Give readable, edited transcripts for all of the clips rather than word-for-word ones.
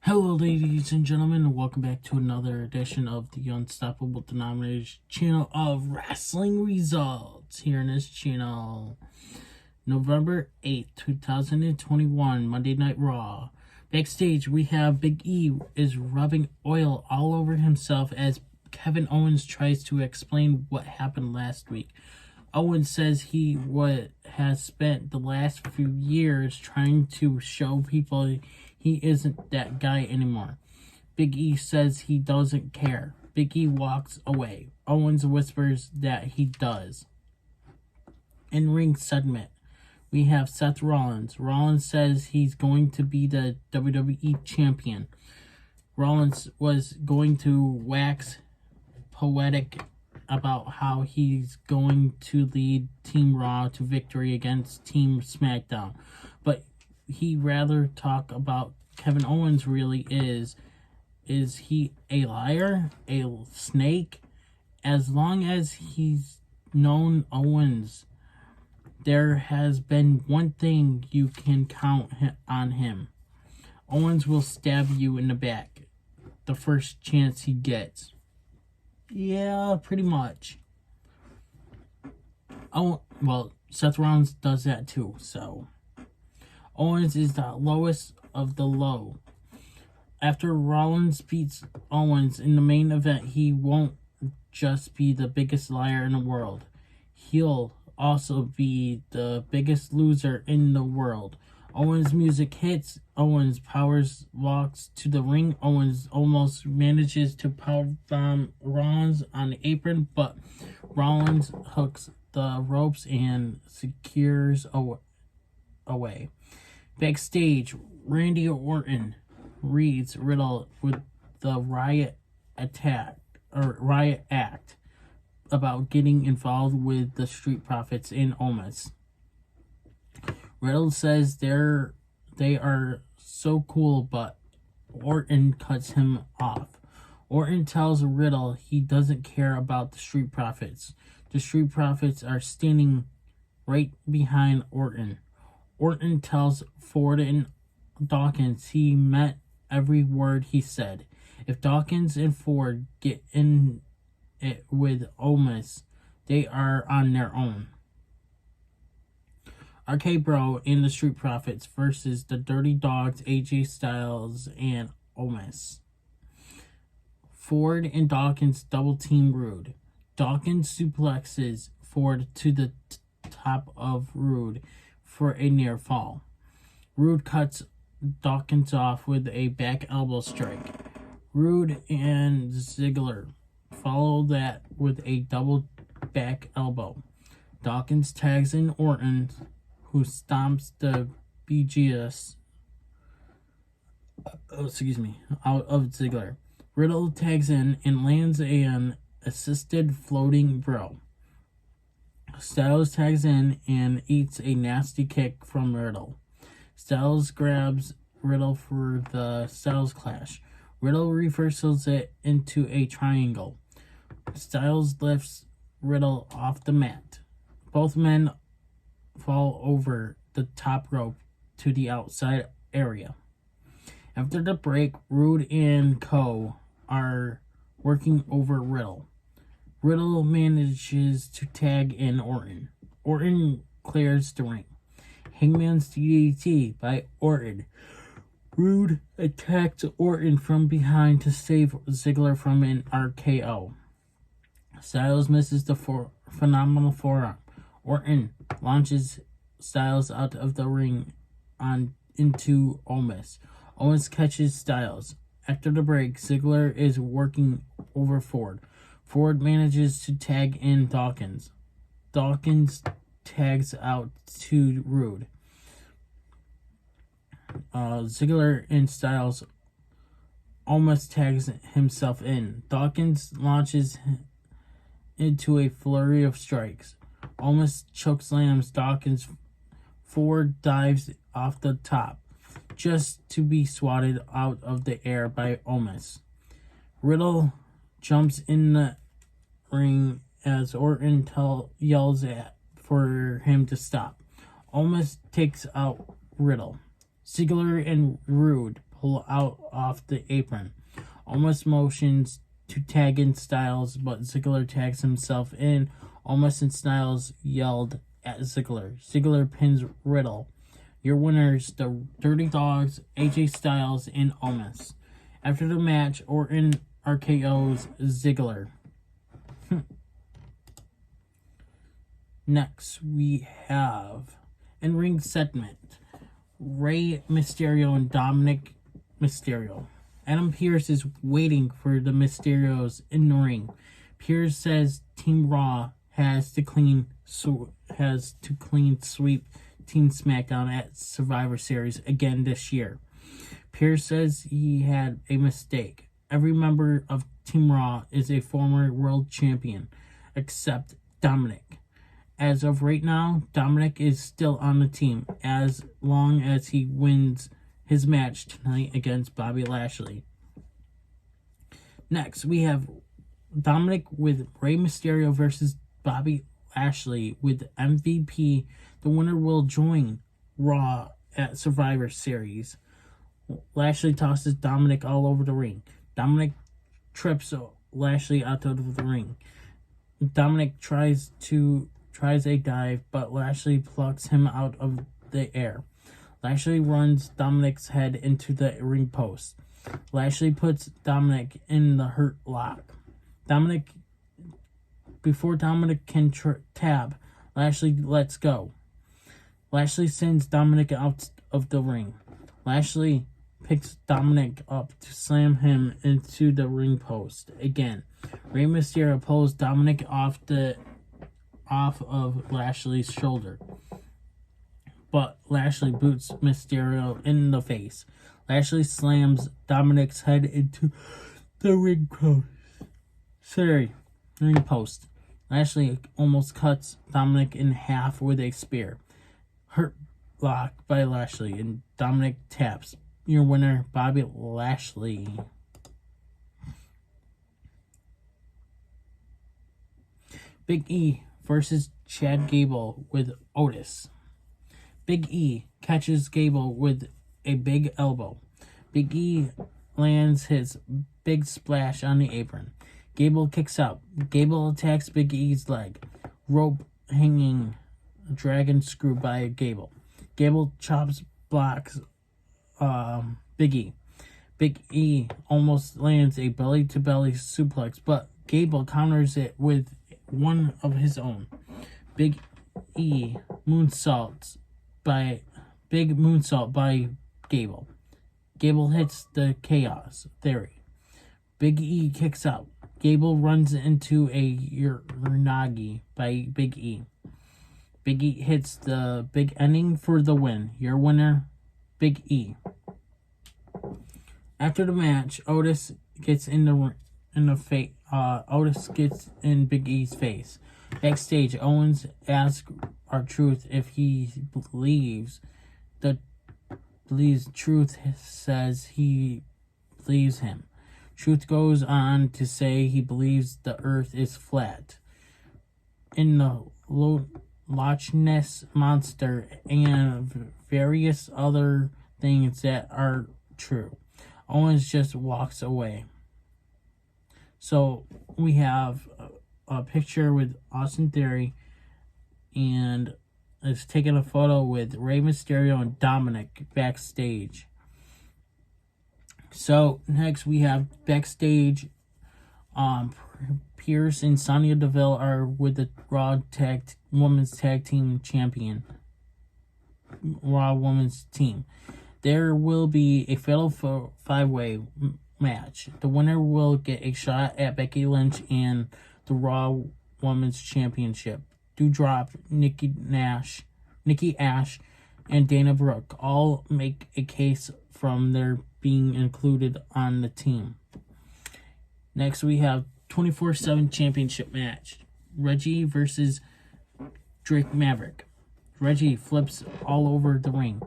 Hello, ladies and gentlemen, and welcome back to another edition of the Unstoppable Denominators channel of wrestling results here in this channel. November 8th, 2021, Monday Night Raw. Backstage, we have Big E is rubbing oil all over himself as Kevin Owens tries to explain what happened last week. Owens says he has spent the last few years trying to show people he isn't that guy anymore. Big E says he doesn't care. Big E walks away. Owens whispers that he does. In ring segment, we have Seth Rollins. Rollins says he's going to be the WWE champion. Rollins was going to wax poetic about how he's going to lead Team Raw to victory against Team SmackDown. But he rather talk about Kevin Owens really is he a liar, a snake? As long as he's known Owens, there has been one thing you can count on him. Owens will stab you in the back the first chance he gets. Yeah, pretty much. Oh, well, Seth Rollins does that too, so. Owens is the lowest of the low. After Rollins beats Owens in the main event, he won't just be the biggest liar in the world. He'll also be the biggest loser in the world. Owens' music hits. Owens walks to the ring. Owens almost manages to powerbomb Rollins on the apron, but Rollins hooks the ropes and secures away. Backstage, Randy Orton reads Riddle with the riot act about getting involved with the Street Profits in Owens. Riddle says they are so cool, but Orton cuts him off. Orton tells Riddle he doesn't care about the Street Profits. The Street Profits are standing right behind Orton. Orton tells Ford and Dawkins he meant every word he said. If Dawkins and Ford get in it with Owens, they are on their own. RK Bro and the Street Profits versus the Dirty Dogs, AJ Styles and Owens. Ford and Dawkins double team Rude. Dawkins suplexes Ford to the top of Rude for a near fall. Rude cuts Dawkins off with a back elbow strike. Rude and Ziggler follow that with a double back elbow. Dawkins tags in Orton, who stomps the BGS out of Ziggler. Riddle tags in and lands an assisted floating bro. Styles tags in and eats a nasty kick from Riddle. Styles grabs Riddle for the Styles Clash. Riddle reversals it into a triangle. Styles lifts Riddle off the mat. Both men fall over the top rope to the outside area. After the break, Rude and Co. are working over Riddle. Riddle manages to tag in Orton. Orton clears the ring. Hangman's DDT by Orton. Rude attacks Orton from behind to save Ziggler from an RKO. Styles misses the phenomenal forearm. Orton launches Styles out of the ring into Owens. Owens catches Styles. After the break, Ziggler is working over Ford. Ford manages to tag in Dawkins. Dawkins tags out to Rude. Ziggler and Styles almost tags himself in. Dawkins launches into a flurry of strikes. Almost chokeslams Dawkins. Ford dives off the top, just to be swatted out of the air by Owens. Riddle jumps in the ring as Orton yells for him to stop. Owens takes out Riddle. Ziggler and Rude pull out off the apron. Omos motions to tag in Styles, but Ziggler tags himself in. Omos and Styles yelled at Ziggler. Ziggler pins Riddle. Your winners, the Dirty Dogs, AJ Styles, and Owens. After the match, Orton RKO's Ziggler. Next, we have in-ring segment. Rey Mysterio and Dominic Mysterio. Adam Pearce is waiting for the Mysterios in the ring. Pearce says Team Raw has to clean sweep Team SmackDown at Survivor Series again this year. Pearce says he had a mistake. Every member of Team Raw is a former world champion, except Dominic. As of right now, Dominic is still on the team as long as he wins his match tonight against Bobby Lashley. Next, we have Dominic with Rey Mysterio versus Bobby Lashley with MVP. The winner will join Raw at Survivor Series. Lashley tosses Dominic all over the ring. Dominic trips Lashley out of the ring. Dominic tries a dive, but Lashley plucks him out of the air. Lashley runs Dominic's head into the ring post. Lashley puts Dominic in the Hurt Lock. Before Dominic can tab, Lashley lets go. Lashley sends Dominic out of the ring. Lashley picks Dominic up to slam him into the ring post again. Rey Mysterio pulls Dominic off of Lashley's shoulder, but Lashley boots Mysterio in the face. Lashley slams Dominic's head into the ring post. Lashley almost cuts Dominic in half with a spear. Hurt Lock by Lashley, and Dominic taps. Your winner, Bobby Lashley. Big E versus Chad Gable with Otis. Big E catches Gable with a big elbow. Big E lands his big splash on the apron. Gable kicks out. Gable attacks Big E's leg. Rope hanging dragon screw by Gable. Gable blocks Big E. Big E almost lands a belly-to-belly suplex, but Gable counters it with one of his own. Big moonsault by Gable. Gable hits the Chaos Theory. Big E kicks out. Gable runs into a Uranagi by Big E. Big E hits the big ending for the win. Your winner, Big E. After the match, Otis gets Otis gets in Big E's face. Backstage, Owens asks R-Truth if he believes Truth says he believes him. Truth goes on to say he believes the earth is flat. In the Loch Ness Monster and various other things that are true. Owens just walks away. So we have a picture with Austin Theory, and it's taking a photo with Rey Mysterio and Dominic backstage. So next we have backstage. Pierce and Sonya Deville are with the Raw Women's Tag Team Champion. Raw Women's Team. There will be a fatal 5-way match. The winner will get a shot at Becky Lynch and the Raw Women's Championship. Doudrop, Nikki Ash, and Dana Brooke all make a case from their being included on the team. Next, we have 24/7 Championship match. Reggie versus Drake Maverick. Reggie flips all over the ring.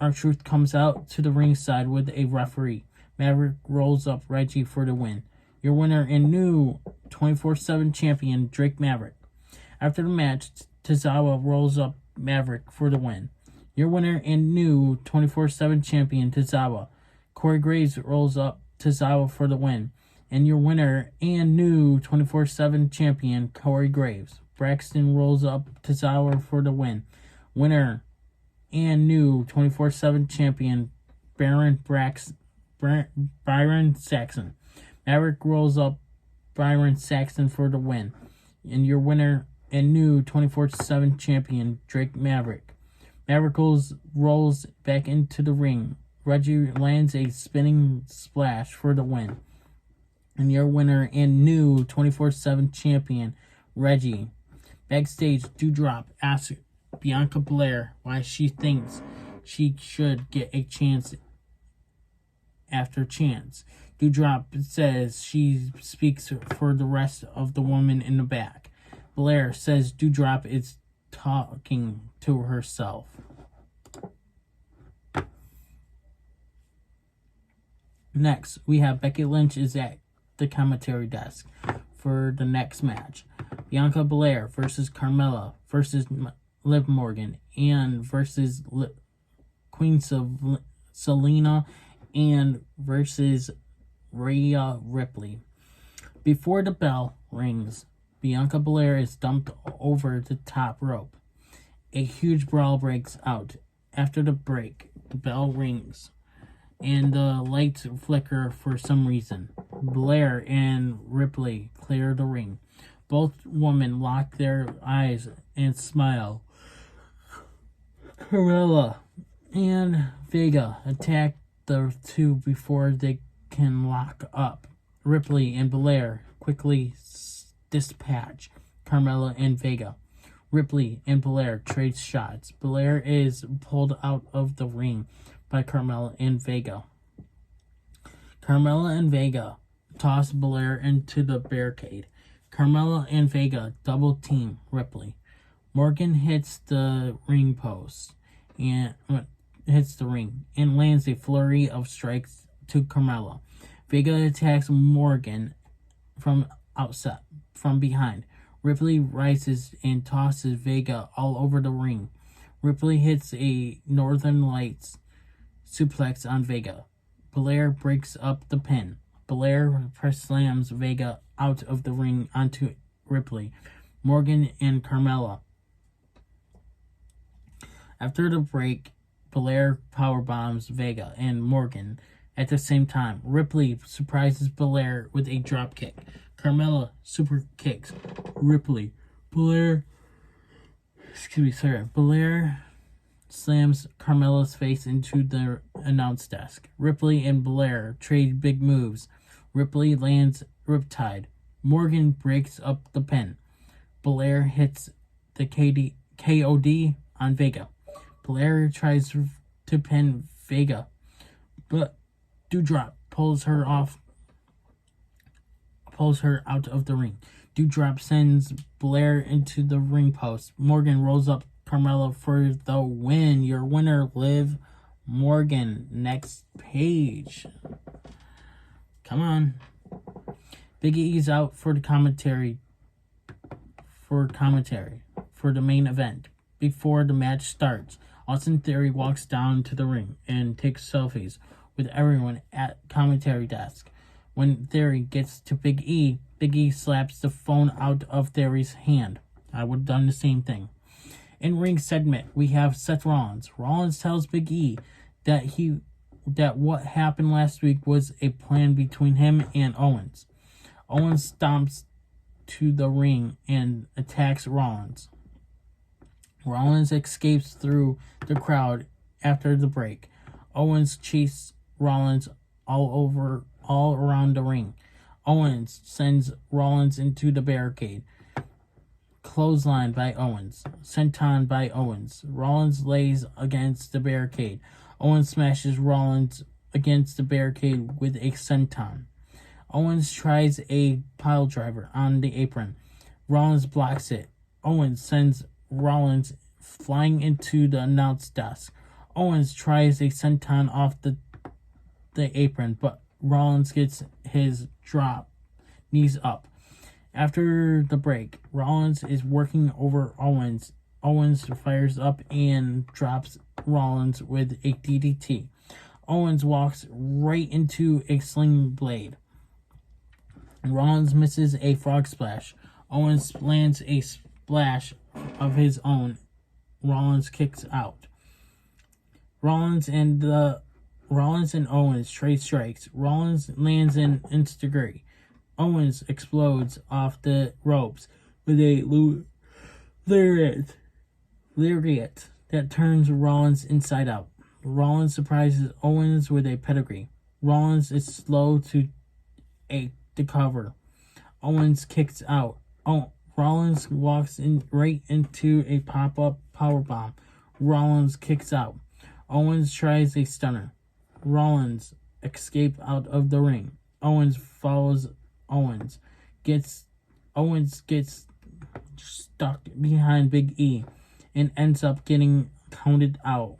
R-Truth comes out to the ringside with a referee. Maverick rolls up Reggie for the win. Your winner and new 24/7 champion, Drake Maverick. After the match, Tozawa rolls up Maverick for the win. Your winner and new 24/7 champion, Tozawa. Corey Graves rolls up Tozawa for the win. And your winner and new 24/7 champion, Corey Graves. Braxton rolls up Tozawa for the win. Winner and new 24/7 champion, Byron Saxon. Maverick rolls up Byron Saxon for the win. And your winner and new 24/7 champion, Drake Maverick. Maverick rolls back into the ring. Reggie lands a spinning splash for the win. And your winner and new 24/7 champion, Reggie. Backstage, Doudrop asks Bianca Belair why she thinks she should get a chance after chance. Doudrop says she speaks for the rest of the women in the back. Belair says Doudrop is talking to herself. Next, we have Becky Lynch is at the commentary desk for the next match. Bianca Belair versus Carmella versus Liv Morgan and versus Queen Selena and versus Rhea Ripley. Before the bell rings, Bianca Belair is dumped over the top rope. A huge brawl breaks out. After the break, the bell rings and the lights flicker for some reason. Belair and Ripley clear the ring. Both women lock their eyes and smile. Carmella and Vega attack the two before they can lock up. Ripley and Belair quickly dispatch Carmella and Vega. Ripley and Belair trade shots. Belair is pulled out of the ring by Carmella and Vega. Carmella and Vega toss Belair into the barricade. Carmella and Vega double team Ripley. Morgan hits the ring post and hits the ring and lands a flurry of strikes to Carmella. Vega attacks Morgan from behind. Ripley rises and tosses Vega all over the ring. Ripley hits a Northern Lights suplex on Vega. Belair breaks up the pin. Belair press slams Vega out of the ring onto Ripley, Morgan, and Carmella. After the break, Belair powerbombs Vega and Morgan at the same time. Ripley surprises Belair with a dropkick. Carmella super kicks Ripley. Belair slams Carmella's face into the announce desk. Ripley and Belair trade big moves. Ripley lands Riptide. Morgan breaks up the pin. Belair hits the KOD on Vega. Belair tries to pin Vega, but Doudrop pulls her out of the ring. Doudrop sends Belair into the ring post. Morgan rolls up Carmella for the win. Your winner, Liv Morgan. Next page. Come on. Big E's out for the commentary. For the main event. Before the match starts, Austin Theory walks down to the ring and takes selfies with everyone at commentary desk. When Theory gets to Big E slaps the phone out of Theory's hand. I would have done the same thing. In ring segment, we have Seth Rollins. Rollins tells Big E that what happened last week was a plan between him and Owens. Owens stomps to the ring and attacks Rollins. Rollins escapes through the crowd after the break. Owens chases Rollins all around the ring. Owens sends Rollins into the barricade. Clothesline by Owens. Senton by Owens. Rollins lays against the barricade. Owens smashes Rollins against the barricade with a senton. Owens tries a pile driver on the apron. Rollins blocks it. Owens sends Rollins flying into the announce desk. Owens tries a senton off the apron, but Rollins gets his drop, knees up. After the break, Rollins is working over Owens Owens fires up and drops Rollins with a DDT. Owens walks right into a sling blade. Rollins misses a frog splash. Owens lands a splash of his own. Rollins kicks out. Rollins and Owens trade strikes. Rollins lands an Instagiri. Owens explodes off the ropes with a lariat that turns Rollins inside out. Rollins surprises Owens with a pedigree. Rollins is slow to the cover. Owens kicks out. Rollins walks right into a pop-up powerbomb. Rollins kicks out. Owens tries a stunner. Rollins escapes out of the ring. Owens follows Owens. Owens gets stuck behind Big E and ends up getting counted out.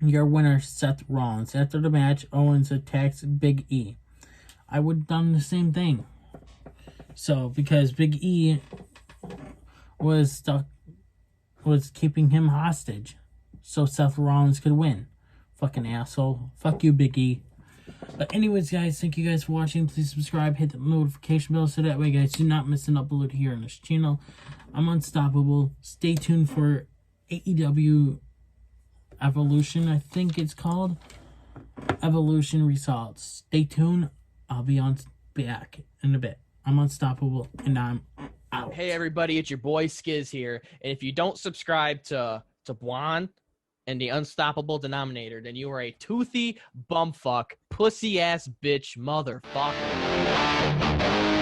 Your winner, Seth Rollins. After the match, Owens attacks Big E. I would have done the same thing. So, because Big E was keeping him hostage, so Seth Rollins could win. Fucking asshole. Fuck you, Big E. But anyways, guys, thank you guys for watching. Please subscribe, hit the notification bell, so that way, guys, do not miss an upload here on this channel. I'm unstoppable. Stay tuned for AEW Evolution, I think it's called. Evolution results. Stay tuned. I'll be back in a bit. I'm unstoppable, and I'm out. Hey, everybody, it's your boy Skiz here. And if you don't subscribe to Buon and the Unstoppable Denominator, then you are a toothy bumfuck, pussy-ass bitch motherfucker.